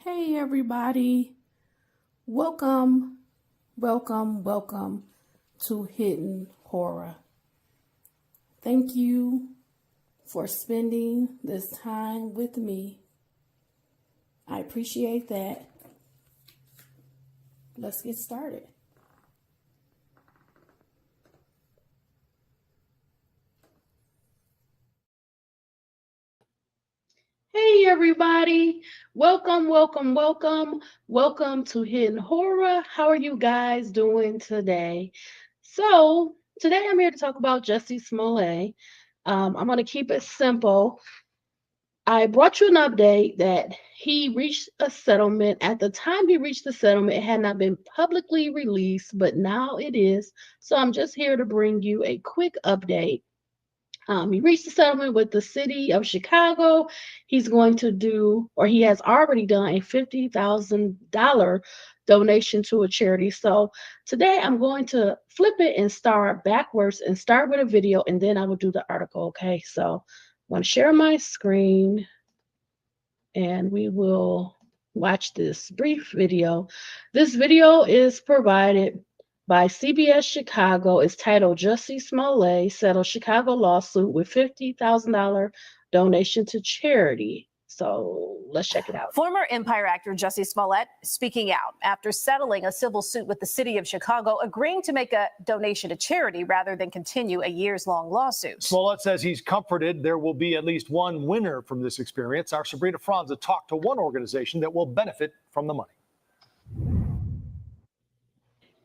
Hey everybody, welcome, welcome to Hidden Horror. Thank you for spending this time with me. I appreciate that. Let's get started. Hey everybody, welcome to Hidden Horror. How are you guys doing today? So today I'm here to talk about Jussie Smollett. I'm going to keep it simple. I brought you an update that he reached a settlement. At the time he reached the settlement, it had not been publicly released, but now it is. So I'm just here to bring you a quick update. He reached a settlement with the city of Chicago. He's going to do, or he has already done, a $50,000 donation to a charity. So today I'm going to flip it and start backwards and start with a video, and then I will do the article. Okay, so I'm going to share my screen and we will watch this brief video. This video is provided by CBS Chicago. It's titled Jussie Smollett Settles Chicago Lawsuit with $50,000 donation to charity. So let's check it out. Former Empire actor Jussie Smollett speaking out after settling a civil suit with the city of Chicago, agreeing to make a donation to charity rather than continue a years-long lawsuit. Smollett says he's comforted there will be at least one winner from this experience. Our Sabrina Franza talked to one organization that will benefit from the money.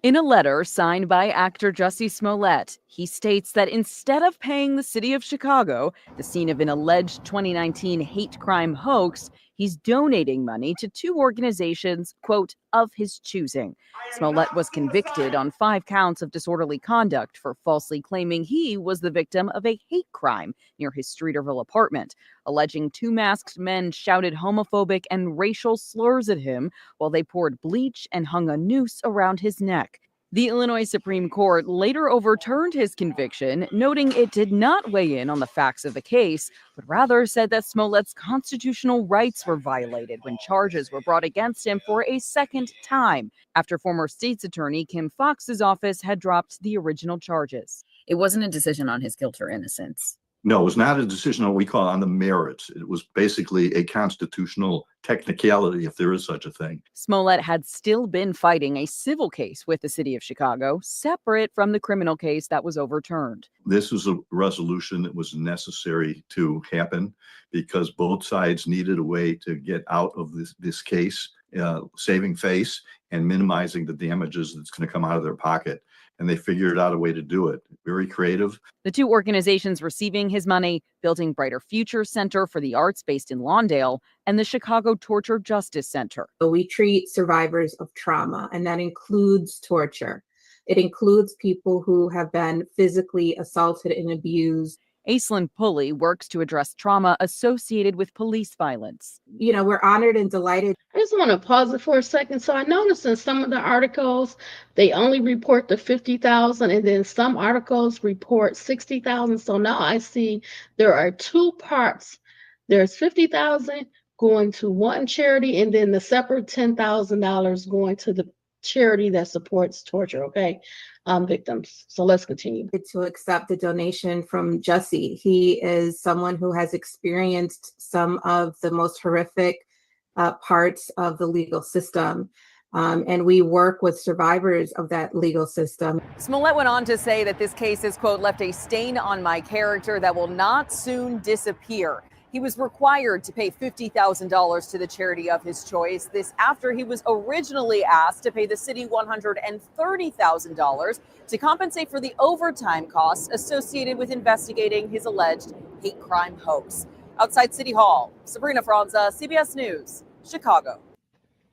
In a letter signed by actor Jussie Smollett, he states that instead of paying the city of Chicago, the scene of an alleged 2019 hate crime hoax, he's donating money to two organizations, quote, of his choosing. Smollett was convicted on 5 counts of disorderly conduct for falsely claiming he was the victim of a hate crime near his Streeterville apartment, alleging 2 masked men shouted homophobic and racial slurs at him while they poured bleach and hung a noose around his neck. The Illinois Supreme Court later overturned his conviction, noting it did not weigh in on the facts of the case, but rather said that Smollett's constitutional rights were violated when charges were brought against him for a second time, after former state's attorney Kim Foxx's office had dropped the original charges. It wasn't a decision on his guilt or innocence. No, it was not a decision on what we call on the merits. It was basically a constitutional technicality, if there is such a thing. Smollett had still been fighting a civil case with the city of Chicago, separate from the criminal case that was overturned. This was a resolution that was necessary to happen because both sides needed a way to get out of this case, saving face and minimizing the damages that's going to come out of their pocket. And they figured out a way to do it. Very creative. The two organizations receiving his money, Building Brighter Futures Center for the Arts based in Lawndale and the Chicago Torture Justice Center. We treat survivors of trauma, and that includes torture. It includes people who have been physically assaulted and abused. Aislinn Pulley works to address trauma associated with police violence. You know, we're honored and delighted. I just want to pause it for a second. So I noticed in some of the articles, they only report the 50,000, and then some articles report 60,000. So now I see there are 2 parts. There's 50,000 going to one charity, and then the separate $10,000 going to the charity that supports torture, victims. So let's continue. To accept the donation from Jussie. He is someone who has experienced some of the most horrific parts of the legal system. And we work with survivors of that legal system. Smollett went on to say that this case has, quote, left a stain on my character that will not soon disappear. He was required to pay $50,000 to the charity of his choice. This after he was originally asked to pay the city $130,000 to compensate for the overtime costs associated with investigating his alleged hate crime hoax. Outside City Hall, Sabrina Franza, CBS News, Chicago.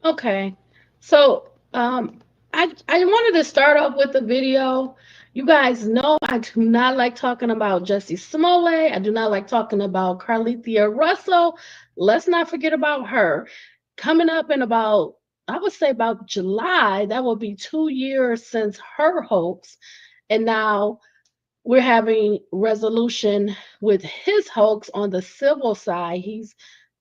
Okay, so I wanted to start off with the video. You guys know I do not like talking about Jussie Smollett. I do not like talking about Carlethia Russell. Let's not forget about her. Coming up in about, I would say about July, that will be 2 years since her hoax. And now we're having resolution with his hoax on the civil side. He's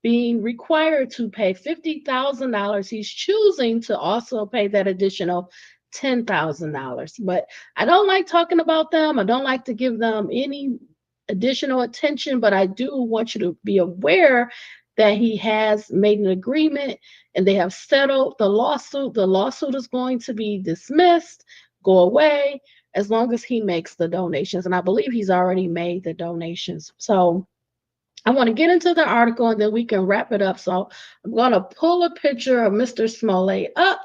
being required to pay $50,000, he's choosing to also pay that additional $10,000. But I don't like talking about them. I don't like to give them any additional attention, but I do want you to be aware that he has made an agreement and they have settled the lawsuit. The lawsuit is going to be dismissed, go away, as long as he makes the donations. And I believe he's already made the donations. So I want to get into the article and then we can wrap it up. So I'm going to pull a picture of Mr. Smollett up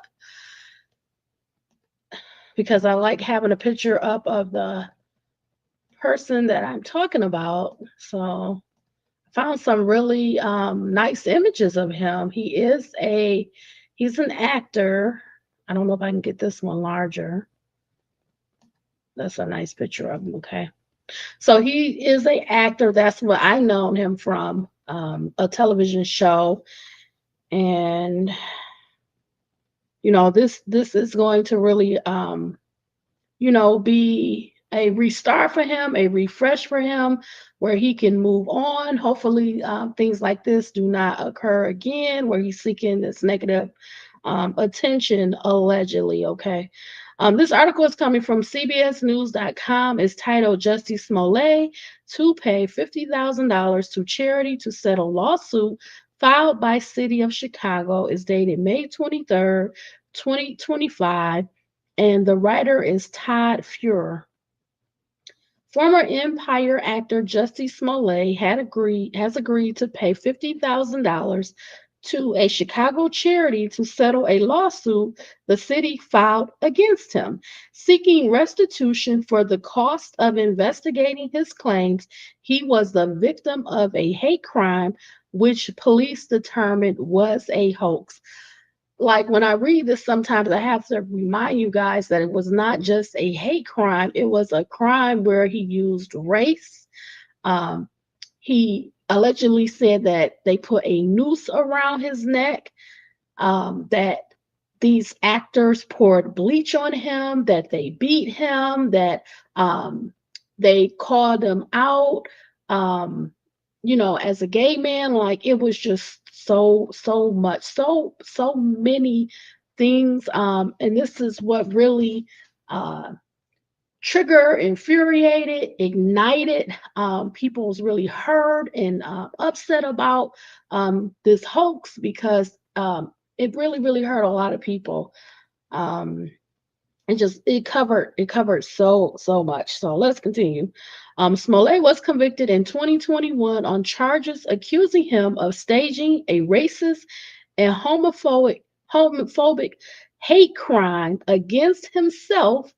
because I like having a picture up of the person that I'm talking about. So I found some really nice images of him. He's an actor. I don't know if I can get this one larger. That's a nice picture of him. Okay. So he is an actor. That's what I known him from, a television show. And this is going to really be a restart for him, a refresh for him, where he can move on. Hopefully, things like this do not occur again, where he's seeking this negative attention, allegedly. Okay. This article is coming from CBSNews.com. It's titled "Jussie Smollett to pay $50,000 to charity to settle lawsuit filed by City of Chicago." Is dated May 23rd, 2025. And the writer is Todd Fuhrer. Former Empire actor Jussie Smollett has agreed to pay $50,000 to a Chicago charity to settle a lawsuit the city filed against him, seeking restitution for the cost of investigating his claims he was the victim of a hate crime, which police determined was a hoax. Like when I read this, sometimes I have to remind you guys that it was not just a hate crime, it was a crime where he used race. Um, he allegedly said that they put a noose around his neck, that these actors poured bleach on him, that they beat him, that they called him out, as a gay man. Like it was just so much, so many things. And this is what really triggered, infuriated, ignited. People was really hurt and upset about this hoax because it really hurt a lot of people. It covered so much. So let's continue. Smollett was convicted in 2021 on charges accusing him of staging a racist and homophobic hate crime against himself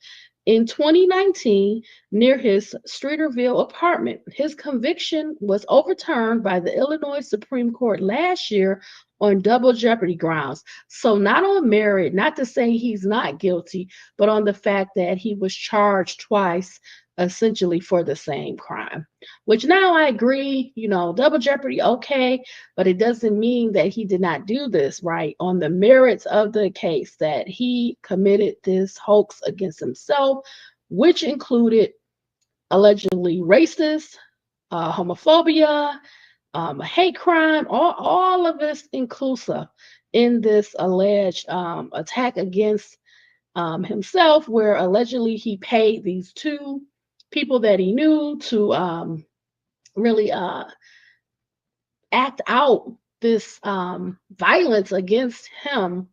in 2019 near his Streeterville apartment. His conviction was overturned by the Illinois Supreme Court last year on double jeopardy grounds. So not on merit, not to say he's not guilty, but on the fact that he was charged twice essentially for the same crime. Which now I agree, double jeopardy, okay, but it doesn't mean that he did not do this, right? On the merits of the case, that he committed this hoax against himself, which included allegedly racist, homophobia, a hate crime, all of this inclusive in this alleged attack against himself, where allegedly he paid these two people that he knew to really act out this violence against him,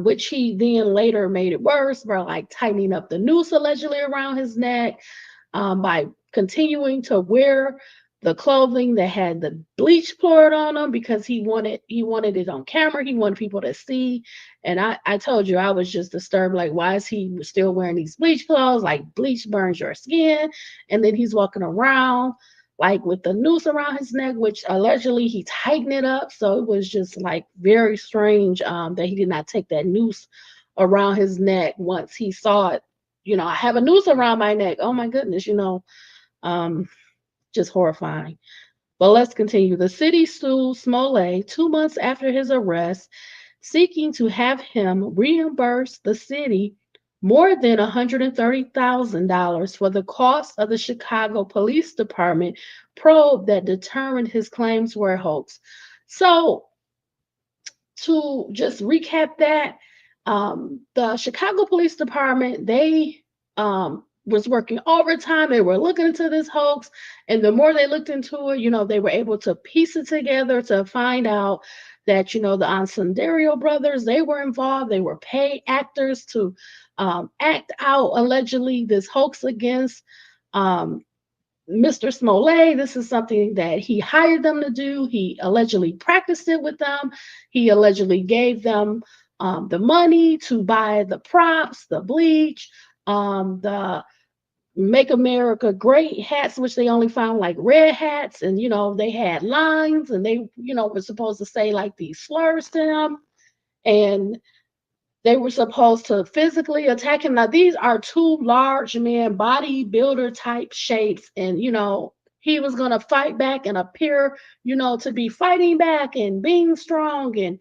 which he then later made it worse by like tightening up the noose allegedly around his neck, by continuing to wear the clothing that had the bleach poured on him because he wanted it on camera. He wanted people to see. And I told you, I was just disturbed. Like, why is he still wearing these bleach clothes? Like, bleach burns your skin. And then he's walking around like with the noose around his neck, which allegedly he tightened it up. So it was just like very strange that he did not take that noose around his neck once he saw it. I have a noose around my neck. Oh my goodness, just horrifying. But let's continue. The city sued Smollett 2 months after his arrest, seeking to have him reimburse the city more than $130,000 for the cost of the Chicago Police Department probe that determined his claims were a hoax. So to just recap that, the Chicago Police Department, they was working overtime. They were looking into this hoax, and the more they looked into it, they were able to piece it together to find out that the Ansandario brothers, they were involved. They were paid actors to act out allegedly this hoax against um, Mr. Smollett. This is something that he hired them to do. He allegedly practiced it with them. He allegedly gave them the money to buy the props, the bleach, the Make America Great hats, which they only found like red hats. And, they had lines and they, were supposed to say like these slurs to him. And they were supposed to physically attack him. Now, these are two large men, bodybuilder type shapes. And, he was going to fight back and appear, to be fighting back and being strong and,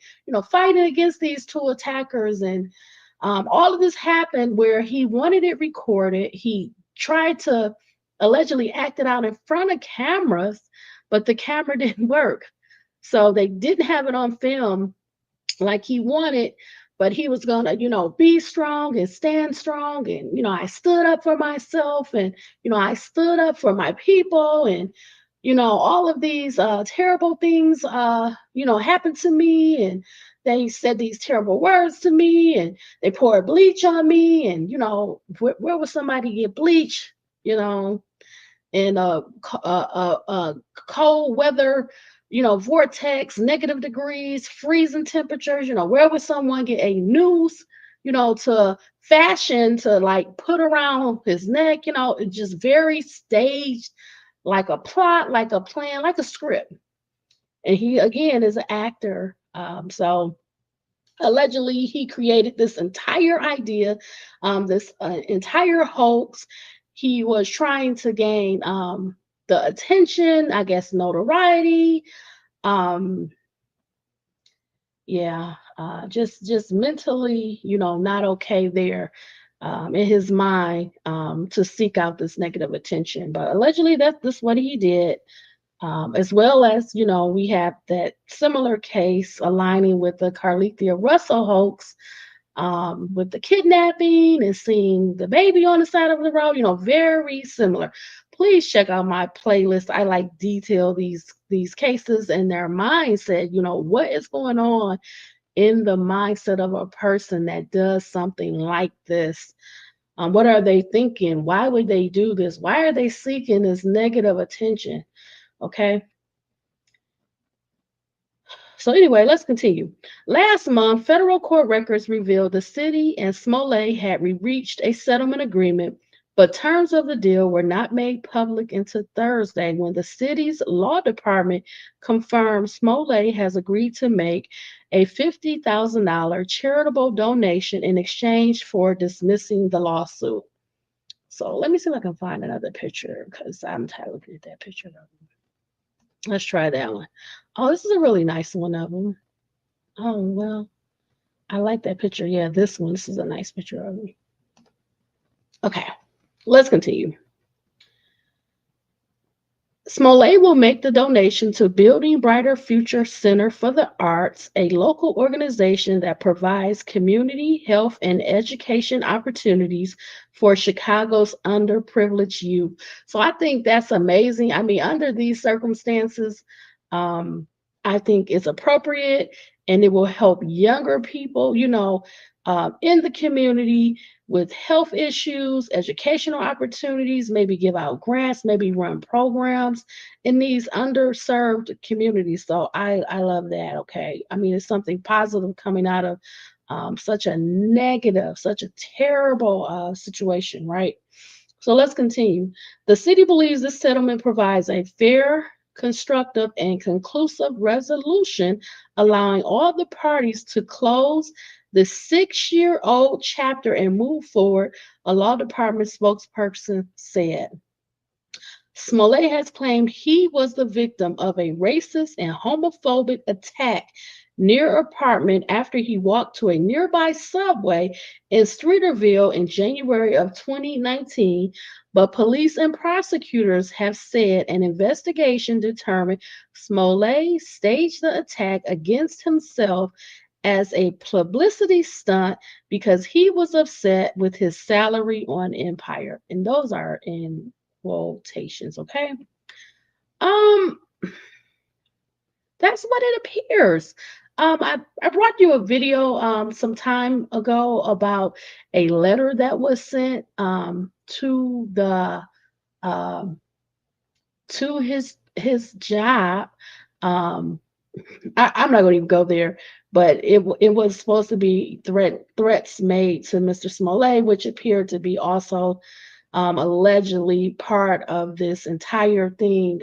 fighting against these two attackers. And all of this happened where he wanted it recorded. He tried to allegedly act it out in front of cameras, but the camera didn't work. So they didn't have it on film like he wanted, but he was gonna, be strong and stand strong. And, I stood up for myself and, I stood up for my people. And, all of these terrible things, happened to me. And they said these terrible words to me and they poured bleach on me. And, where would somebody get bleach, in cold weather, vortex, negative degrees, freezing temperatures? Where would someone get a noose, to fashion to like put around his neck? It's just very staged, like a plot, like a plan, like a script. And he again is an actor. So allegedly he created this entire idea, this entire hoax. He was trying to gain the attention, I guess, notoriety. Um, yeah, just mentally, not okay there in his mind to seek out this negative attention. But allegedly, that's what he did. As well as, we have that similar case aligning with the Carlethia Russell hoax, with the kidnapping and seeing the baby on the side of the road, very similar. Please check out my playlist. I like detail these cases and their mindset, what is going on in the mindset of a person that does something like this. What are they thinking? Why would they do this? Why are they seeking this negative attention? Okay. So anyway, let's continue. Last month, federal court records revealed the city and Smollett had reached a settlement agreement, but terms of the deal were not made public until Thursday when the city's law department confirmed Smollett has agreed to make a $50,000 charitable donation in exchange for dismissing the lawsuit. So let me see if I can find another picture because I'm tired of looking at that picture. Let's try that one. Oh, this is a really nice one of them. Oh, well, I like that picture. Yeah, this one. This is a nice picture of me. Okay, let's continue. Smollett will make the donation to Building Brighter Future Center for the Arts, a local organization that provides community, health, and education opportunities for Chicago's underprivileged youth. So I think that's amazing. I mean, under these circumstances, I think it's appropriate and it will help younger people, in the community with health issues, educational opportunities, maybe give out grants, maybe run programs in these underserved communities. So I love that. Okay. I mean, it's something positive coming out of such a negative, such a terrible situation, right? So let's continue. The city believes this settlement provides a fair, constructive, and conclusive resolution, allowing all the parties to close the 6-year-old chapter and move forward, a law department spokesperson said. Smollett has claimed he was the victim of a racist and homophobic attack near apartment after he walked to a nearby subway in Streeterville in January of 2019, But police and prosecutors have said an investigation determined Smollett staged the attack against himself as a publicity stunt because he was upset with his salary on Empire. And those are in quotations, okay? Um, that's what it appears. I brought you a video some time ago about a letter that was sent to the um, to his job. Um, I'm not going to even go there, but it was supposed to be threats made to Mr. Smollett, which appeared to be also allegedly part of this entire thing.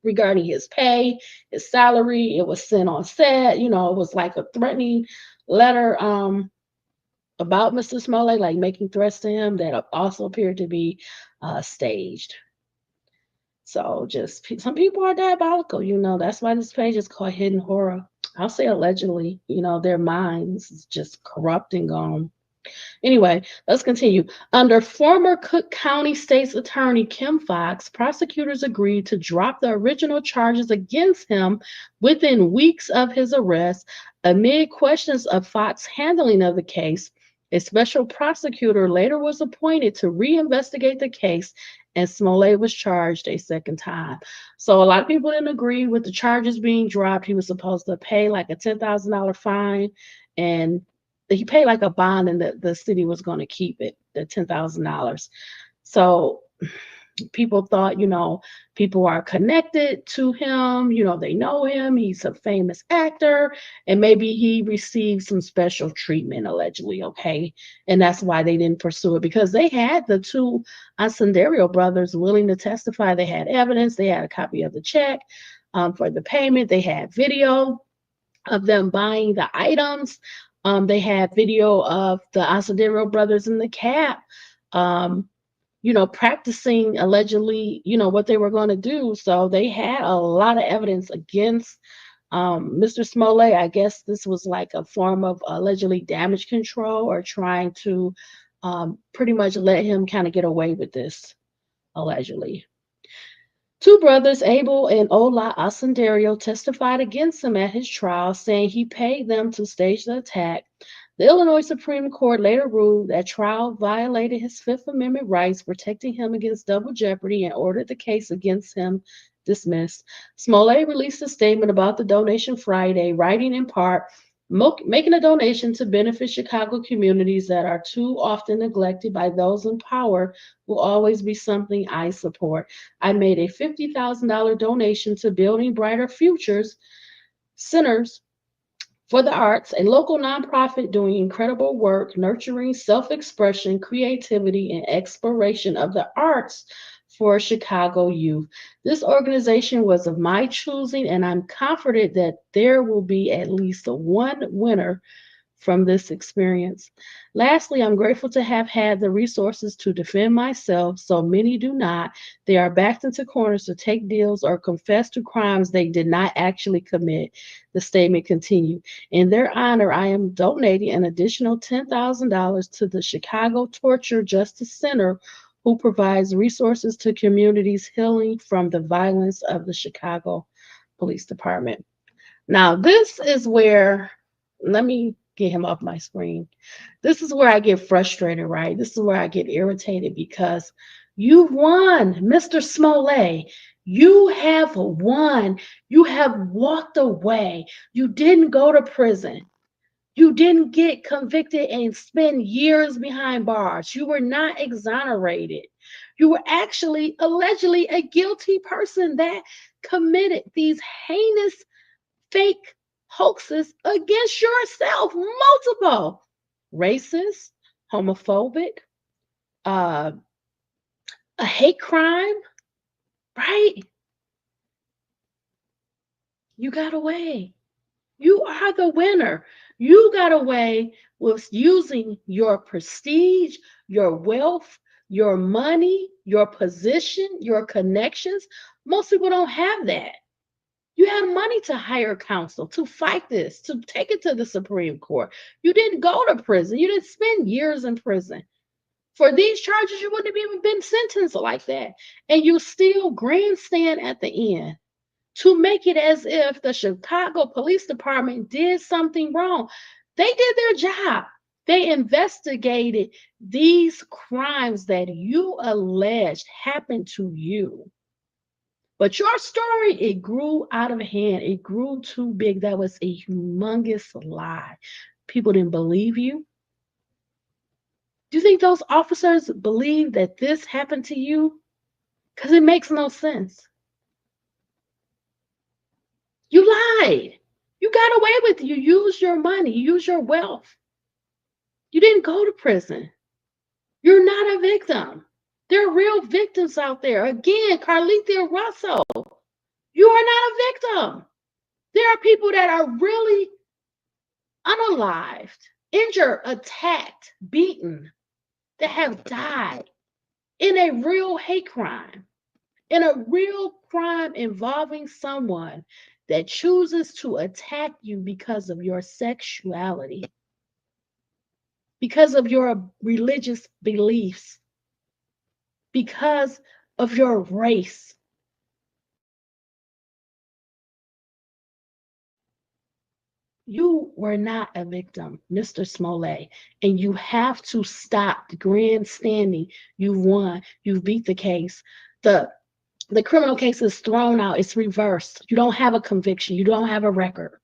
Regarding his pay, his salary. It was sent on set. You know, it was like a threatening letter about Mr. Smollett, like making threats to him that also appeared to be staged. So just some people are diabolical, you know. That's why this page is called Hidden Horror. I'll say allegedly, you know, their minds is just corrupt and gone. Anyway, let's continue. Under former Cook County State's Attorney Kim Fox, prosecutors agreed to drop the original charges against him within weeks of his arrest. Amid questions of Fox's handling of the case, a special prosecutor later was appointed to reinvestigate the case, and Smollett was charged a second time. So a lot of people didn't agree with the charges being dropped. He was supposed to pay like a $10,000 fine, and he paid like a bond, and the city was going to keep it, the $10,000. So people thought, you know, people are connected to him, you know, they know him, he's a famous actor, and maybe he received some special treatment allegedly, okay? And that's why they didn't pursue it, because they had the two Ascendario brothers willing to testify. They had evidence, they had a copy of the check for the payment, they had video of them buying the items. They had video of the Asadero brothers in the cab, you know, practicing allegedly, you know, what they were going to do. So they had a lot of evidence against Mr. Smollett. I guess this was like a form of allegedly damage control, or trying to pretty much let him kind of get away with this, allegedly. Two brothers, Abel and Ola Asendario, testified against him at his trial, saying he paid them to stage the attack. The Illinois Supreme Court later ruled that trial violated his Fifth Amendment rights, protecting him against double jeopardy, and ordered the case against him dismissed. Smollett released a statement about the donation Friday, writing in part, making a donation to benefit Chicago communities that are too often neglected by those in power will always be something I support. I made a $50,000 donation to Building Brighter Futures Centers for the Arts, a local nonprofit doing incredible work nurturing self-expression, creativity, and exploration of the arts for Chicago youth. This organization was of my choosing, and I'm confident that there will be at least one winner from this experience. Lastly, I'm grateful to have had the resources to defend myself. So many do not. They are backed into corners to take deals or confess to crimes they did not actually commit. The statement continued. In their honor, I am donating an additional $10,000 to the Chicago Torture Justice Center, who provides resources to communities healing from the violence of the Chicago Police Department. Now, this is where, let me get him off my screen. This is where I get frustrated, right? This is where I get irritated, because you won, Mr. Smollett. You have won. You have walked away. You didn't go to prison. You didn't get convicted and spend years behind bars. You were not exonerated. You were actually allegedly a guilty person that committed these heinous fake hoaxes against yourself, multiple racist, homophobic, uh, a hate crime, right? You got away. You are the winner. You got away with using your prestige, your wealth, your money, your position, your connections. Most people don't have that. You had money to hire counsel, to fight this, to take it to the Supreme Court. You didn't go to prison. You didn't spend years in prison. For these charges, you wouldn't have even been sentenced like that. And you still grandstand at the end to make it as if the Chicago Police Department did something wrong. They did their job. They investigated these crimes that you alleged happened to you. But your story, it grew out of hand. It grew too big. That was a humongous lie. People didn't believe you. Do you think those officers believe that this happened to you? Because it makes no sense. You lied. You got away with it. You used your money. You used your wealth. You didn't go to prison. You're not a victim. There are real victims out there. Again, Carlethia Russell, you are not a victim. There are people that are really unalived, injured, attacked, beaten, that have died in a real hate crime, in a real crime involving someone that chooses to attack you because of your sexuality, because of your religious beliefs, because of your race. You were not a victim, Mr. Smollett, and you have to stop the grandstanding. You've won. You've beat the case. The criminal case is thrown out. It's reversed. You don't have a conviction. You don't have a record.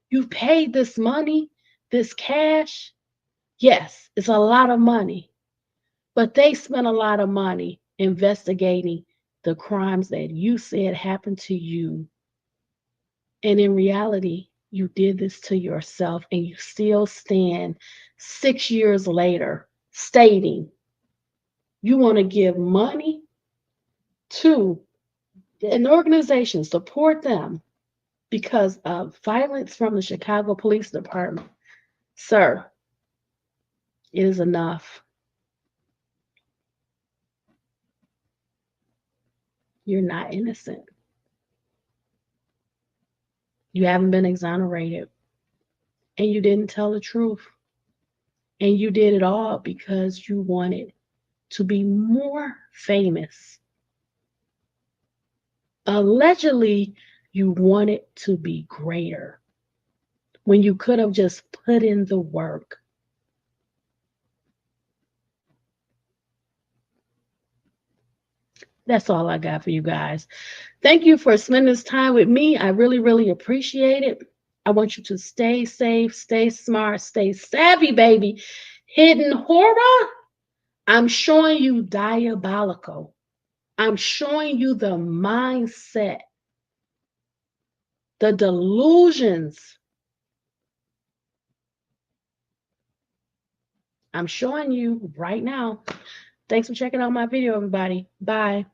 You've paid this money, this cash. Yes, it's a lot of money, but they spent a lot of money investigating the crimes that you said happened to you. And in reality, you did this to yourself, and you still stand 6 years later stating you want to give money to an organization, support them because of violence from the Chicago Police Department. Sir, it is enough. You're not innocent. You haven't been exonerated, and you didn't tell the truth. And you did it all because you wanted to be more famous. Allegedly, you wanted to be greater when you could have just put in the work. That's all I got for you guys. Thank you for spending this time with me. I really, really appreciate it. I want you to stay safe, stay smart, stay savvy, baby. Hidden horror, I'm showing you diabolical. I'm showing you the mindset, the delusions. I'm showing you right now. Thanks for checking out my video, everybody. Bye.